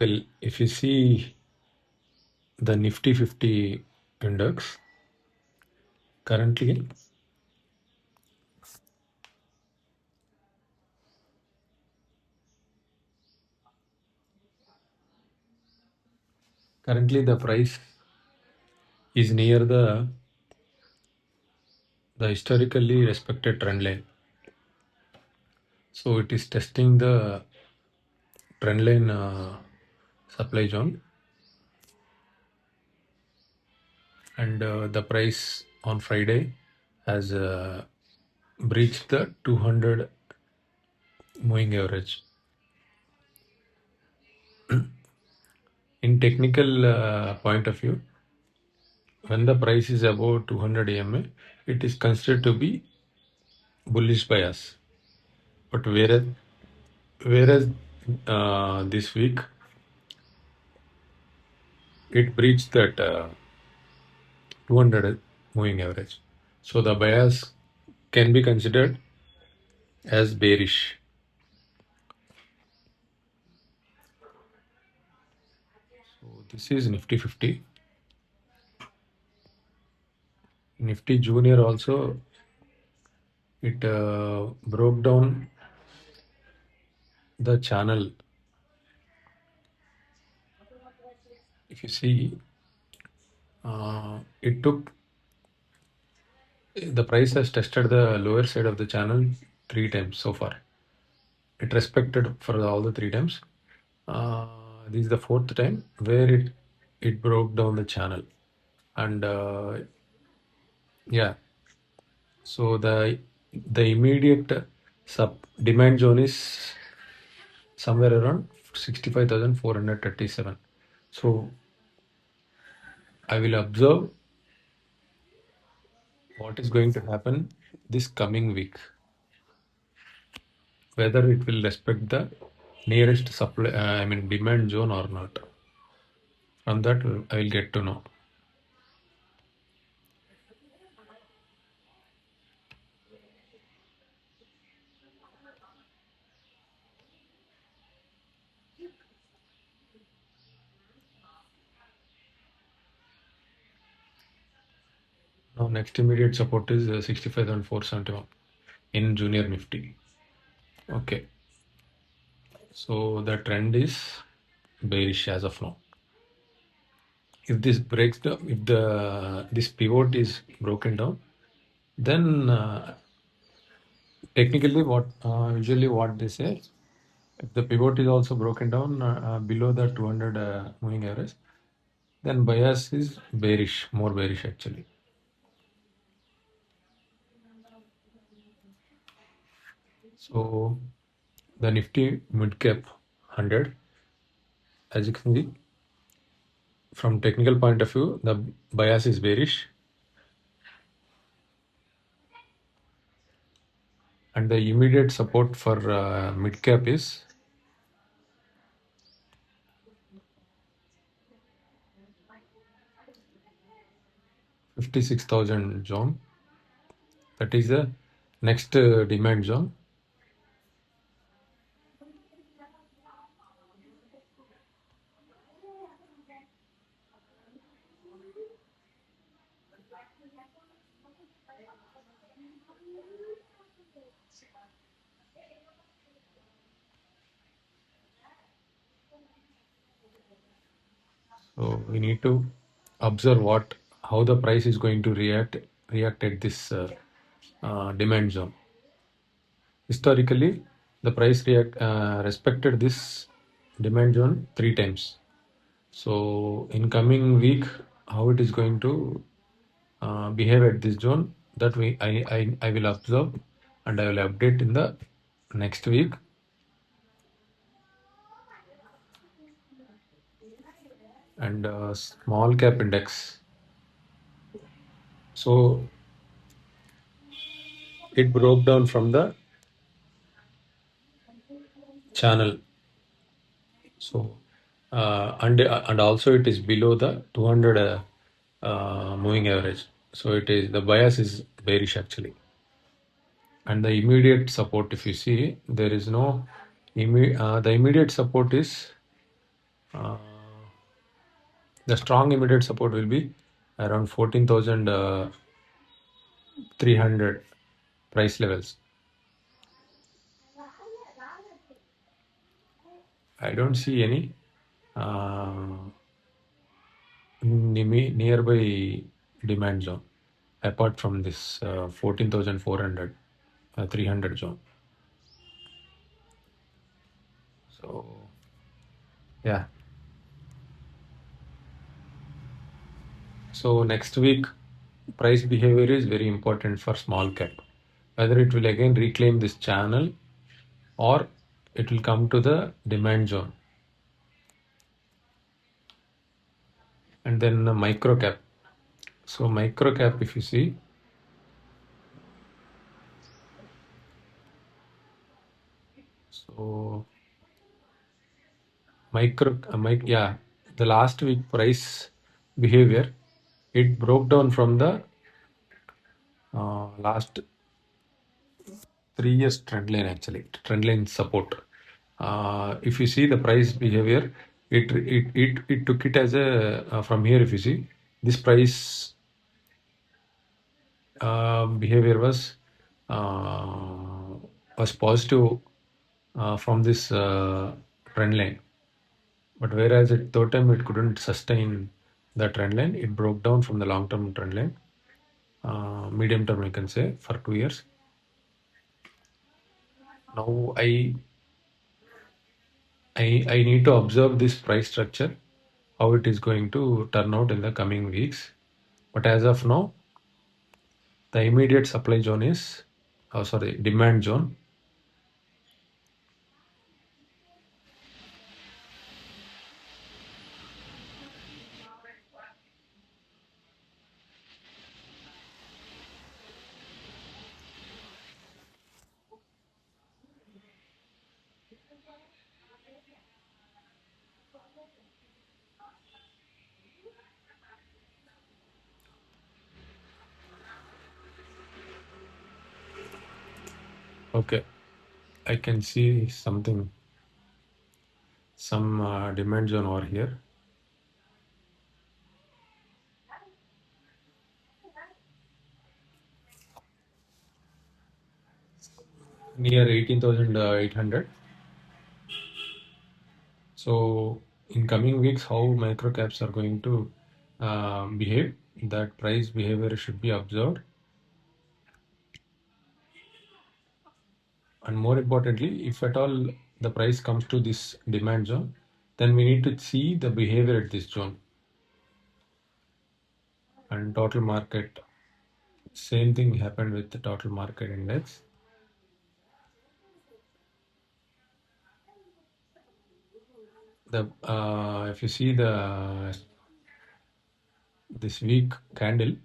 Well, if you see the Nifty 50 index, currently the price is near the historically respected trend line. So it is testing the trend line supply zone, and the price on Friday has breached the 200 moving average. In technical point of view, when the price is above 200 EMA, it is considered to be bullish bias. But whereas this week it breached that 200 moving average, so the bias can be considered as bearish. So this is Nifty 50. Nifty Junior also, it broke down the channel. If you see, it took, the price has tested the lower side of the channel 3 times so far. It respected for all the 3 times. This is the 4th time where it broke down the channel, and yeah, so the immediate demand zone is somewhere around 65,437. So I will observe what is going to happen this coming week, whether it will respect the nearest supply, demand zone or not. From that, I will get to know. Now, next immediate support is 65,471 in Junior Nifty. Okay, so the trend is bearish as of now. If this breaks down, if this pivot is broken down, then technically what usually what they say, if the pivot is also broken down below the 200 moving average, then bias is bearish, more bearish actually. So the Nifty mid cap 100, as you can see, from technical point of view, the bias is bearish, and the immediate support for mid cap is 56,000 zone. That is the next demand zone. So we need to observe how the price is going to react at this demand zone. Historically, the price respected this demand zone 3 times. So in coming week, how it is going to behave at this zone, that I will observe, and I will update in the next week. And small cap index, so it broke down from the channel, so and also it is below the 200 moving average, so the bias is bearish actually. And the immediate support, if you see, there is no the immediate support is Uh, the strong immediate support will be around 14,300 price levels. I don't see any nearby demand zone apart from this 14,400 300 zone. So yeah, so next week price behavior is very important for small cap, whether it will again reclaim this channel or it will come to the demand zone. And then the micro cap. So micro cap, if you see, so yeah, the last week price behavior, it broke down from the last 3 years trend line, actually trend line support. If you see the price behavior, it took it as a from here. If you see this price behavior was positive from this trend line, but whereas at third time it couldn't sustain the trend line, it broke down from the long term trend line, medium term you can say for 2 years. Now I need to observe this price structure, how it is going to turn out in the coming weeks. But as of now, the immediate supply zone is, oh sorry, demand zone. Okay, I can see something, some demand zone over here. Near 18,800. So in coming weeks, how micro caps are going to behave, that price behavior should be observed. And more importantly, if at all the price comes to this demand zone, then we need to see the behavior at this zone. And total market, same thing happened with the total market index. The if you see the this week candle,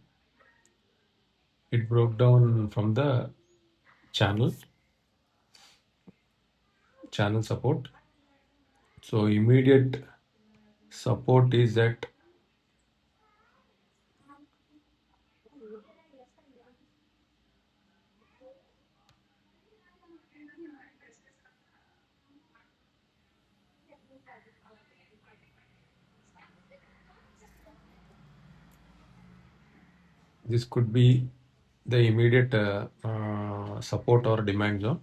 it broke down from the channel support. So immediate support is that this could be the immediate support or demand zone.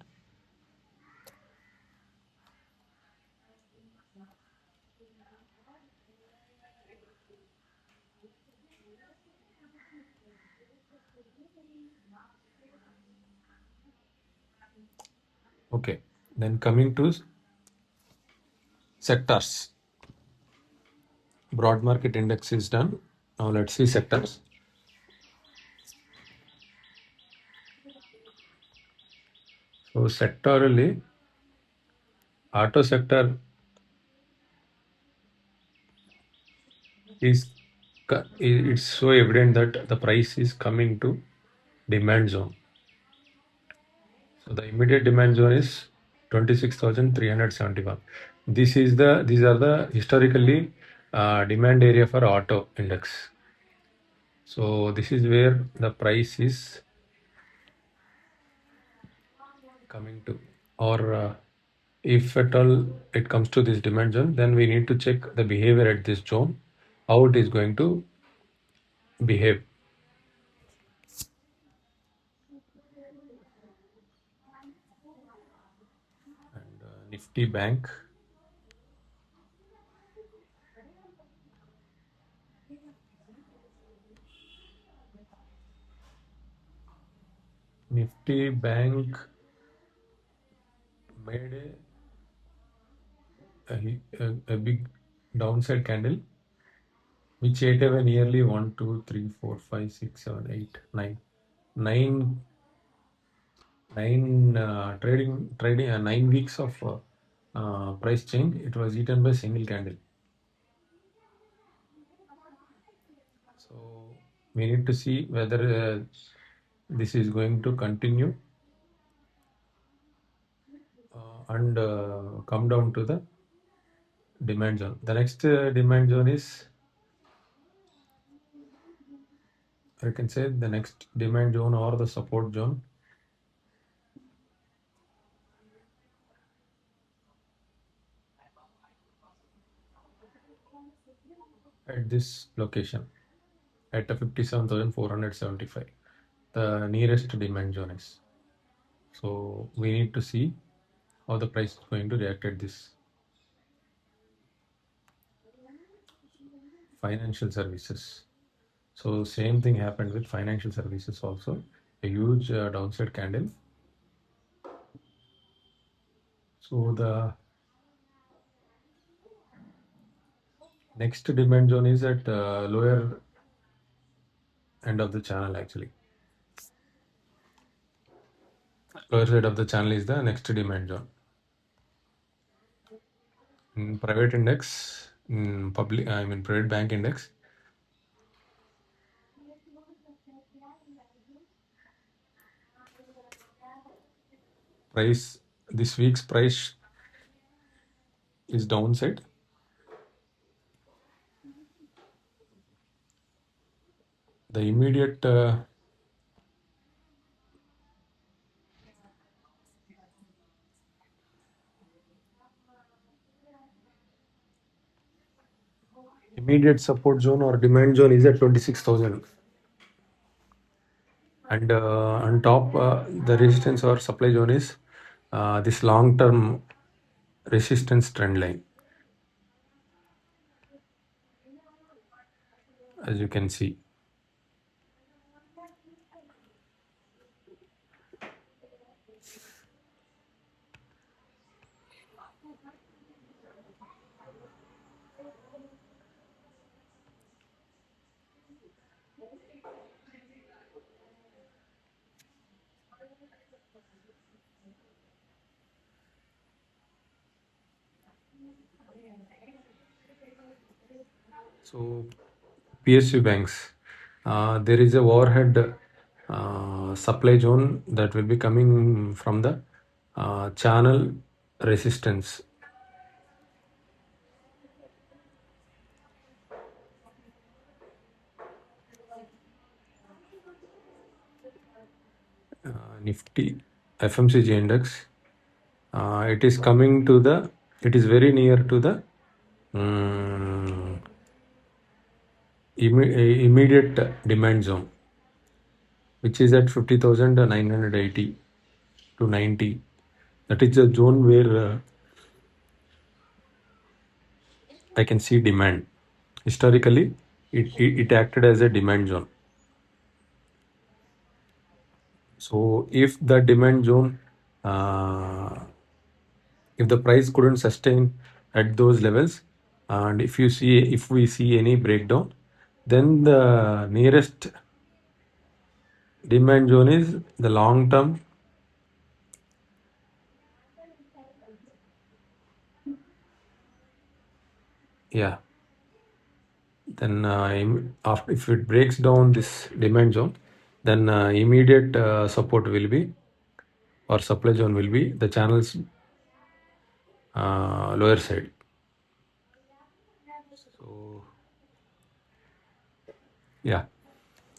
Okay, then coming to sectors. Broad market index is done. Now let's see sectors. So sectorally, auto sector is it's so evident that the price is coming to demand zone. So the immediate demand zone is 26,371. These are the historically demand area for auto index. So this is where the price is coming to, or if at all it comes to this demand zone, then we need to check the behavior at this zone, how it is going to behave. And Nifty Bank, Nifty Bank made a big downside candle, which ate away nearly 1, 2, 3, 4, 5, 6, 7, 8, 9, 9, 9 weeks of price change. It was eaten by single candle. So we need to see whether this is going to continue and come down to the demand zone. The next demand zone is, I can say, the next demand zone or the support zone at this location at 57,475. The nearest demand zone is. So we need to see how the price is going to react at this. Financial services. So same thing happened with financial services also. A huge downside candle. So the next demand zone is at lower end of the channel actually. Lower side of the channel is the next demand zone. In private index, in private bank index, price, this week's price is downside. The immediate immediate support zone or demand zone is at 26,000. And on top, the resistance or supply zone is this long-term resistance trend line, as you can see. So PSU banks, there is a overhead supply zone that will be coming from the channel resistance. Nifty FMCG index, it is coming to the, it is very near to the immediate demand zone, which is at 50,980 to 90. That is the zone where I can see demand. Historically, it acted as a demand zone. So if the demand zone, if the price couldn't sustain at those levels, and if we see any breakdown, then the nearest demand zone is the long term. Yeah. Then after, if it breaks down this demand zone, then immediate support will be, or supply zone will be, the channel's lower side. So yeah,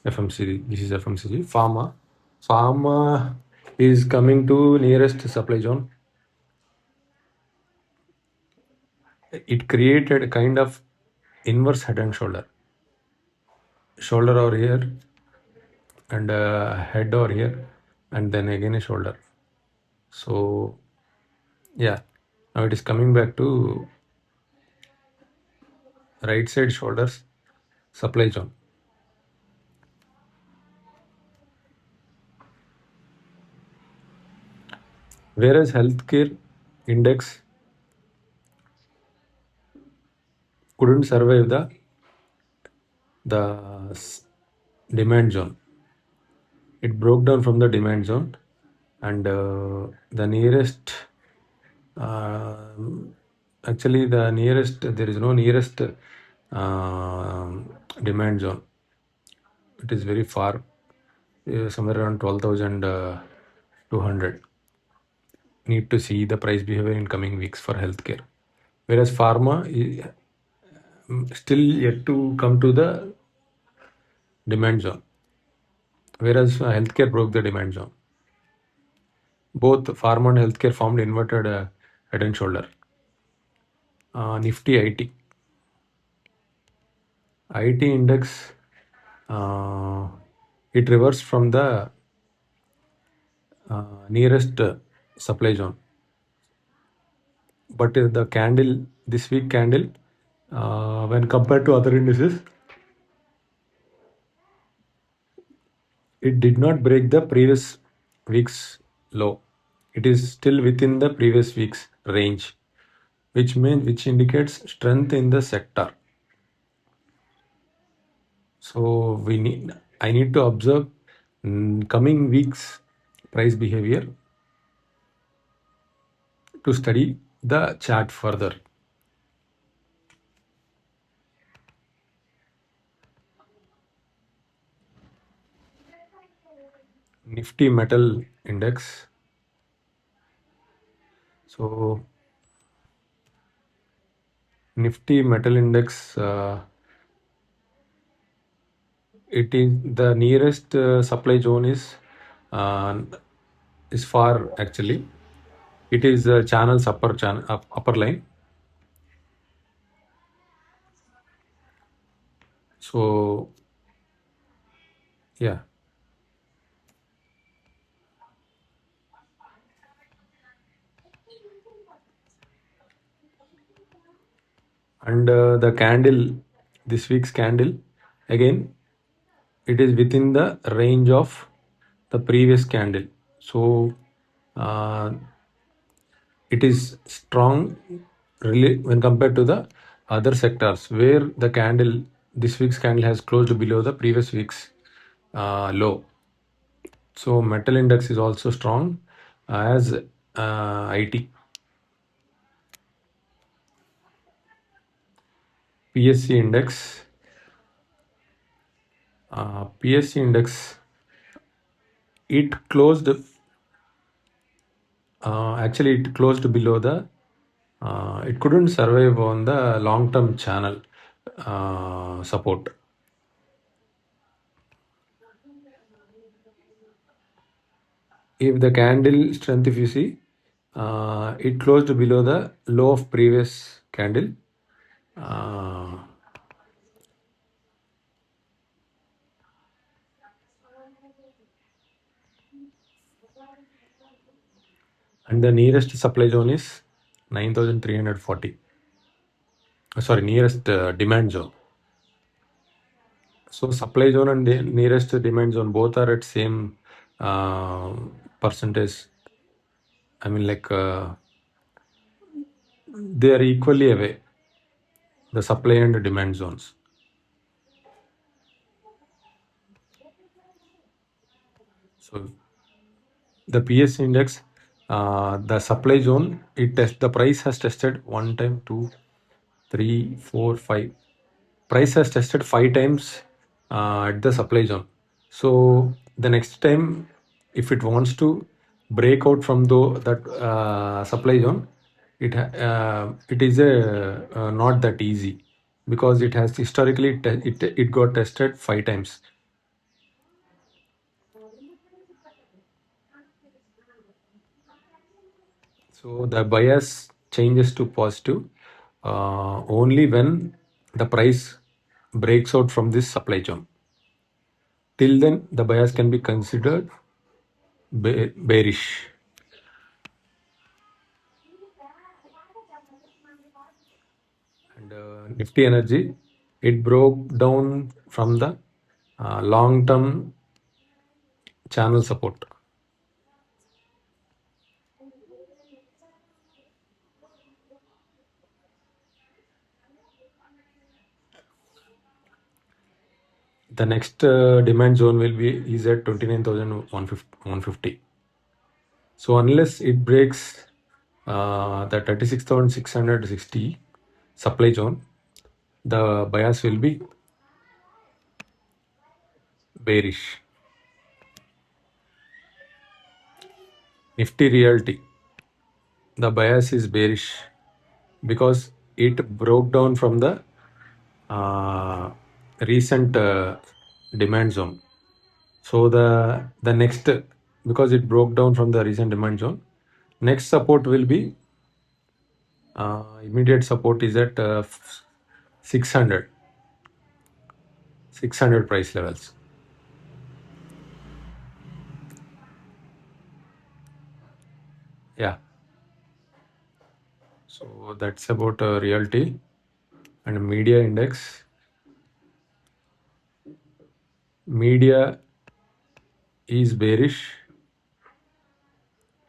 FMCG. This is FMCG. Pharma is coming to nearest supply zone. it created a kind of inverse head and shoulder over here, and head over here, and then again a shoulder. So yeah, now it is coming back to right side shoulders supply zone. Whereas healthcare index couldn't survive the demand zone. It broke down from the demand zone, and the nearest, um actually the nearest, there is no nearest demand zone. It is very far, somewhere around 12,200. Need to see the price behavior in coming weeks for healthcare. Whereas pharma is still yet to come to the demand zone. Whereas healthcare broke the demand zone. Both pharma and healthcare formed inverted head and shoulder. Nifty IT index, it reversed from the nearest supply zone. But the candle, this week candle, when compared to other indices, it did not break the previous week's low. It is still within the previous week's range, which indicates strength in the sector. So I need to observe coming weeks price behavior to study the chart further. Nifty metal index. So Nifty metal index, it is the nearest supply zone uh, is far actually. It is the channel's upper line. So yeah, and the candle, this week's candle, again, it is within the range of the previous candle. So uh, it is strong really when compared to the other sectors where the candle, this week's candle has closed below the previous week's low. So metal index is also strong as IT. PSC index. PSC index, it closed, actually it closed below the, it couldn't survive on the long-term channel support. If the candle strength, if you see, it closed below the low of previous candle. Uh, and the nearest supply zone is 9,340. Sorry, nearest demand zone. So supply zone and the nearest demand zone both are at same uh, percentage. I mean, like they are equally away, the supply and demand zones. So the PS index, the supply zone, the price has tested one time, two, three, four, five. Price has tested 5 times at the supply zone. So the next time, if it wants to break out from that supply zone, it is not that easy because it has historically it got tested 5 times. So the bias changes to positive only when the price breaks out from this supply zone. Till then, the bias can be considered bearish. And Nifty Energy, it broke down from the long-term channel support. The next demand zone will be is at 29,150. So unless it breaks the 36,660 supply zone, the bias will be bearish. Nifty Realty, the bias is bearish because it broke down from the recent demand zone. So the next, because it broke down from the recent demand zone, next support will be immediate support is at 600 price levels. Yeah. So that's about realty and media index. Media is bearish.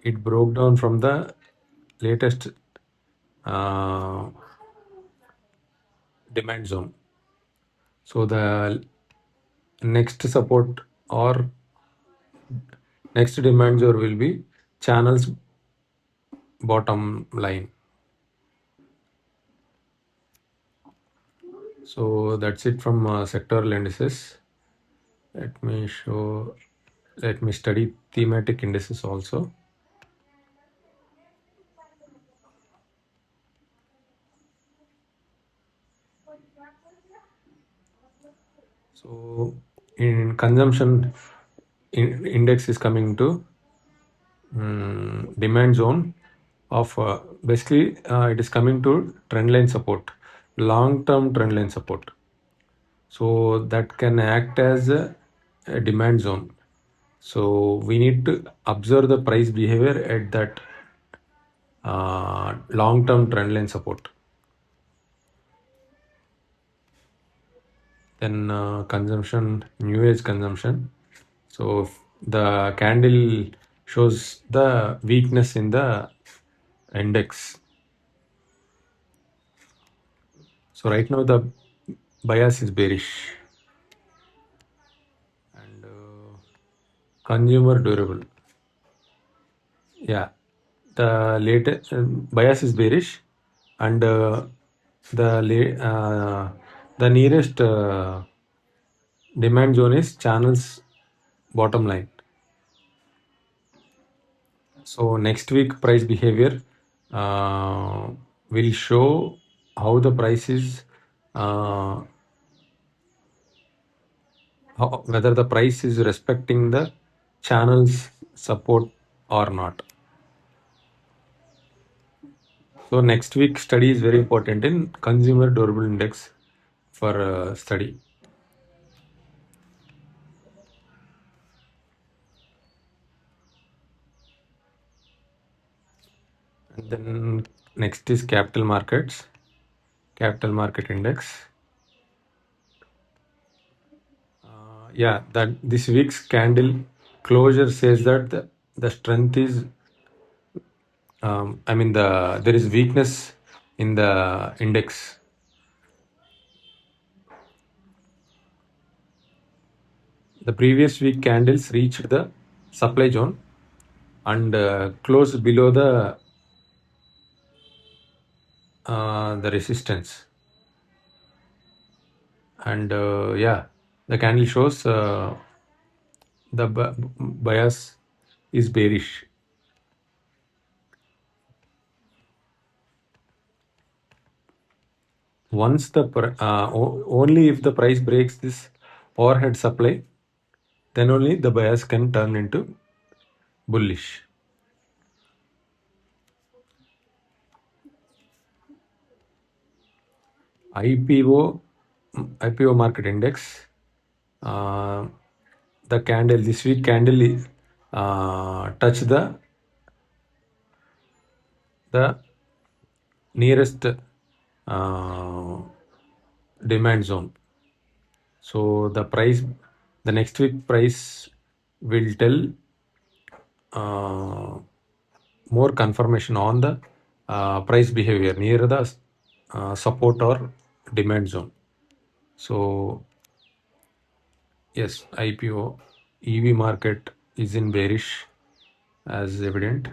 It broke down from the latest demand zone. So the next support or next demand zone will be channels bottom line. So that's it from sectoral indices. Let me study thematic indices also. So in consumption index is coming to demand zone of basically it is coming to trend line support, long term trend line support. So that can act as a demand zone. So we need to observe the price behavior at that long term trend line support. Then consumption, new age consumption. So the candle shows the weakness in the index. So right now the bias is bearish. And consumer durable. Yeah, the latest bias is bearish, and the nearest demand zone is channels bottom line. So next week price behavior will show how the price is whether the price is respecting the channels support or not. So next week study is very important in consumer durable index for study. And then next is capital markets, capital market index. Yeah, that this week's candle closure says that the strength is, I mean there is weakness in the index. The previous week candles reached the supply zone and closed below the resistance. And yeah, the candle shows the bias is bearish. Once only if the price breaks this overhead supply, then only the bias can turn into bullish. IPO IPO market index. The candle this week candle touched the nearest demand zone. So the next week price will tell more confirmation on the price behavior near the support or demand zone. So yes, IPO EV market is in bearish as evident.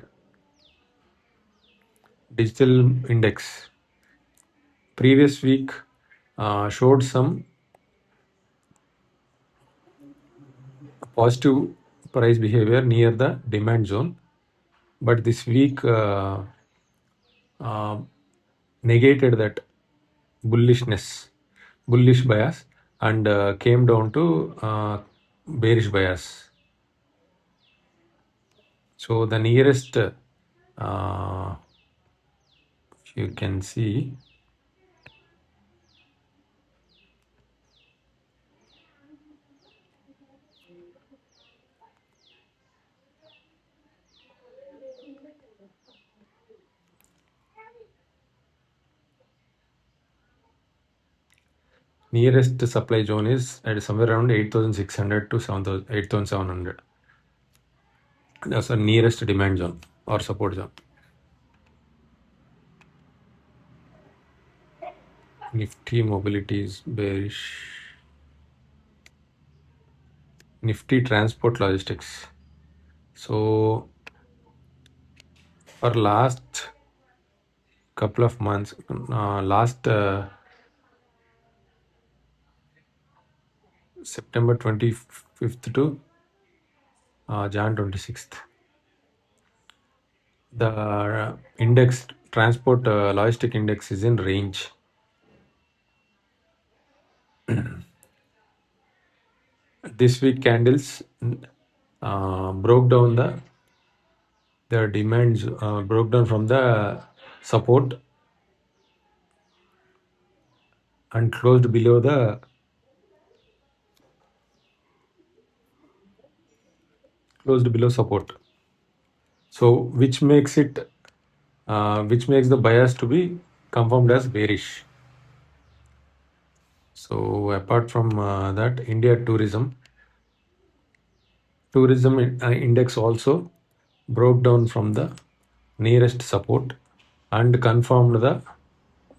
Digital index previous week showed some positive price behavior near the demand zone, but this week uh, negated that bullish bias, and came down to bearish bias. So the nearest, if you can see, nearest supply zone is at somewhere around 8,600 to 8,700. That's the nearest demand zone or support zone. Nifty mobility is bearish. Nifty transport logistics. So for last couple of months, last September 25th to Jan 26th, the index transport logistic index is in range. This week candles broke down the demands, broke down from the support and closed below support. So which makes the bias to be confirmed as bearish. So apart from that, India tourism index also broke down from the nearest support and confirmed the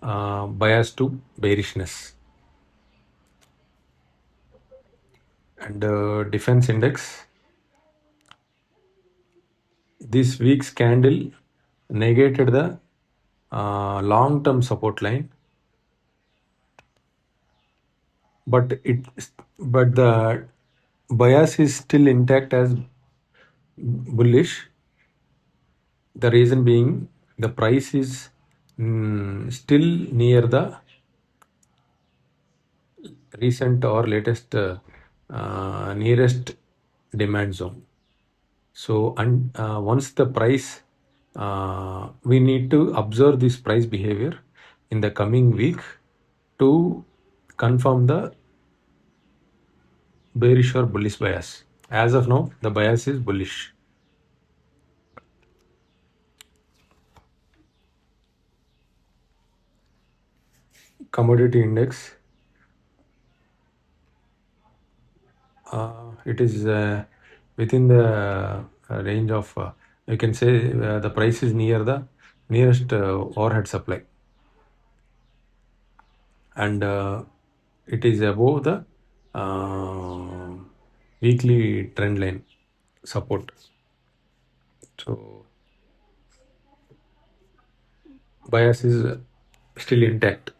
bias to bearishness. And defense index, this week's candle negated the long-term support line, but the bias is still intact as bullish. The reason being the price is still near the recent or latest nearest demand zone. So once the price, we need to observe this price behavior in the coming week to confirm the bearish or bullish bias. As of now, the bias is bullish. Commodity index, it is within the range of, you can say the price is near the nearest overhead supply, and it is above the weekly trend line support. So bias is still intact.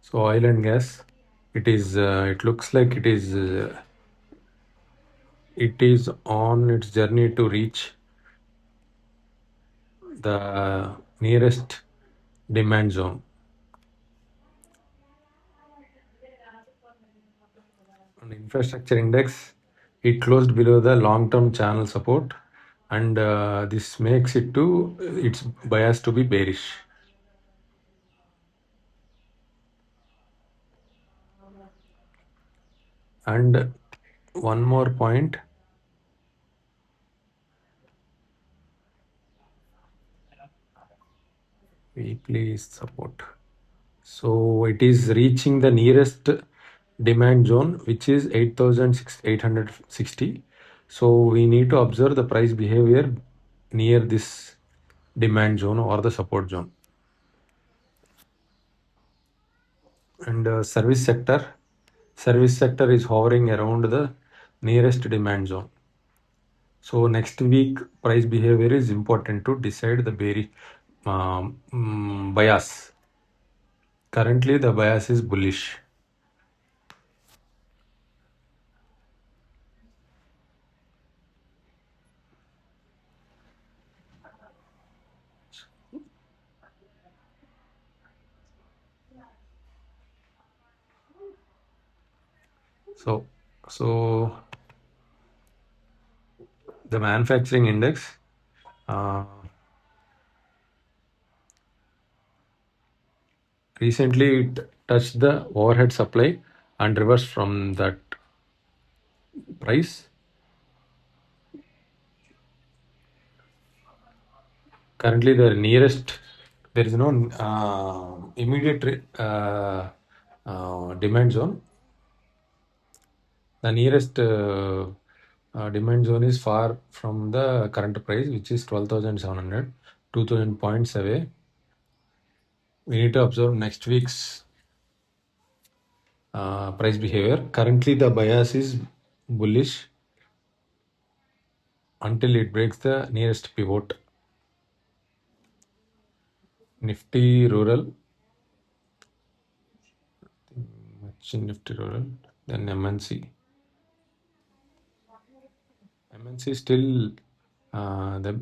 So oil and gas, it looks like it is on its journey to reach the nearest demand zone. On infrastructure index, it closed below the long-term channel support and this makes it to its bias to be bearish. And one more point, weekly support. So it is reaching the nearest demand zone, which is 8,860. So we need to observe the price behavior near this demand zone or the support zone. And service sector is hovering around the nearest demand zone. So next week price behavior is important to decide the bearish bias. Currently the bias is bullish. So the manufacturing index, recently it touched the overhead supply and reversed from that price. Currently the nearest, there is no immediate demand zone. The nearest demand zone is far from the current price, which is 12,700, 2,000 points away. We need to observe next week's price behavior. Currently the bias is bullish until it breaks the nearest pivot. Nifty rural, Nifty rural, then MNC. MNC still the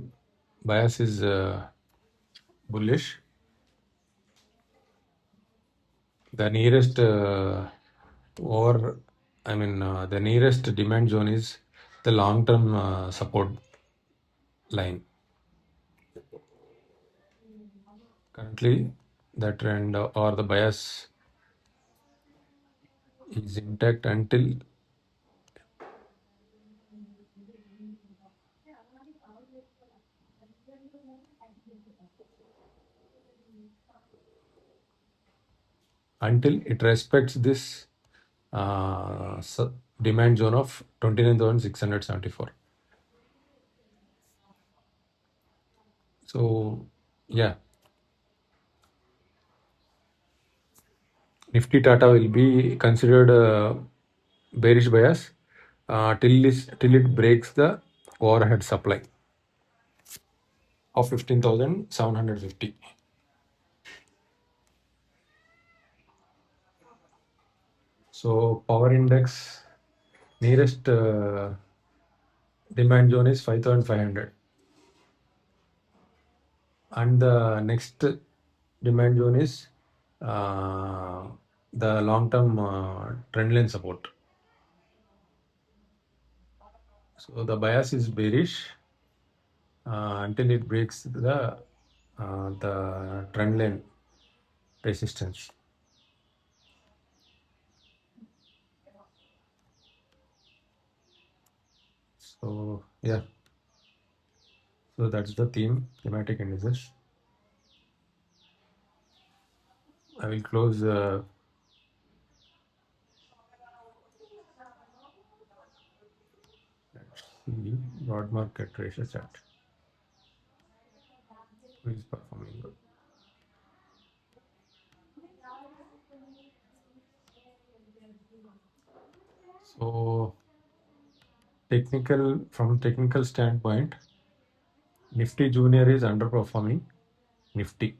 bias is bullish. The nearest the nearest demand zone is the long-term support line. Currently, the trend or the bias is intact until it respects this demand zone of 29,674. So, yeah, Nifty Tata will be considered bearish bias till it breaks the overhead supply of 15,750. So power index nearest demand zone is 5,500, and the next demand zone is the long-term trend line support. So the bias is bearish until it breaks the trend line resistance. So yeah, so that's the thematic indices. I will close let's see, broad market ratio chart. Who is performing good? So from technical standpoint, Nifty Junior is underperforming Nifty,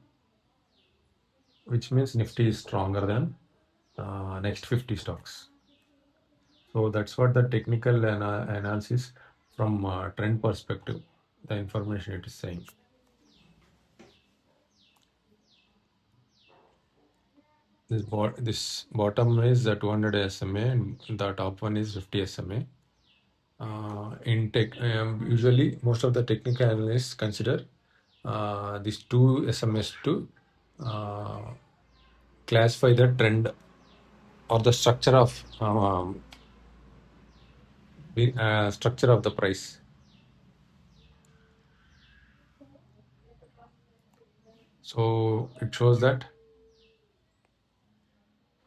which means Nifty is stronger than next 50 stocks. So that's what the technical analysis from trend perspective, the information it is saying. This bottom is the 200 SMA and the top one is 50 SMA. In tech, usually most of the technical analysts consider these two SMS to uh, classify the trend or the structure of the price. So it shows that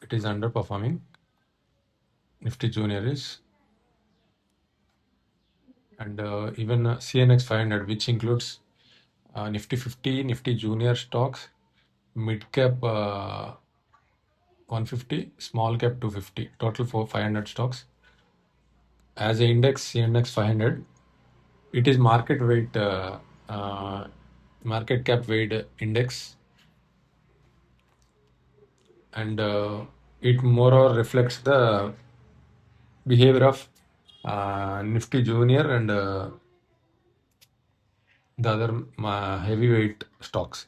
it is underperforming. Nifty Junior is, and even CNX 500, which includes Nifty 50, Nifty Junior stocks, mid cap 150, small cap 250, total for 500 stocks. As a index, CNX 500, it is uh, market cap weight index, and it more or reflects the behavior of Nifty Junior and the other heavyweight stocks.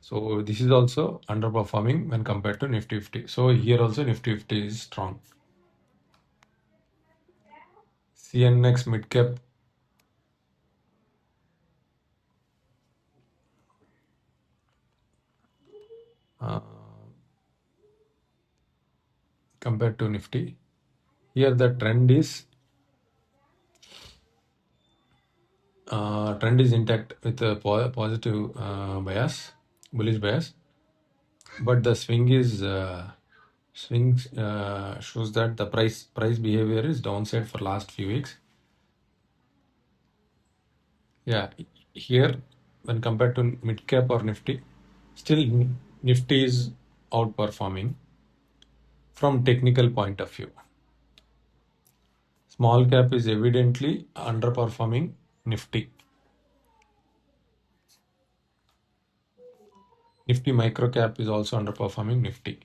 So this is also underperforming when compared to Nifty 50. So here also Nifty 50 is strong. CNX mid cap uh, compared to Nifty. Here the trend is intact with a positive bias, bullish bias, but the swings shows that the price behavior is downside for last few weeks. Yeah, here when compared to mid cap or Nifty, still Nifty is outperforming from technical point of view. Small cap is evidently underperforming Nifty. Nifty micro cap is also underperforming Nifty.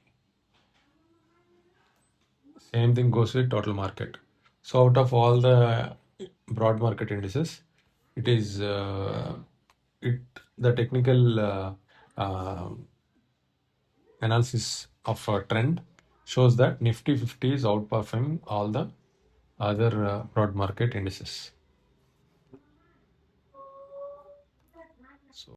Same thing goes with total market. So out of all the broad market indices, it is the technical uh, analysis of a trend shows that Nifty 50 is outperforming all the other broad market indices.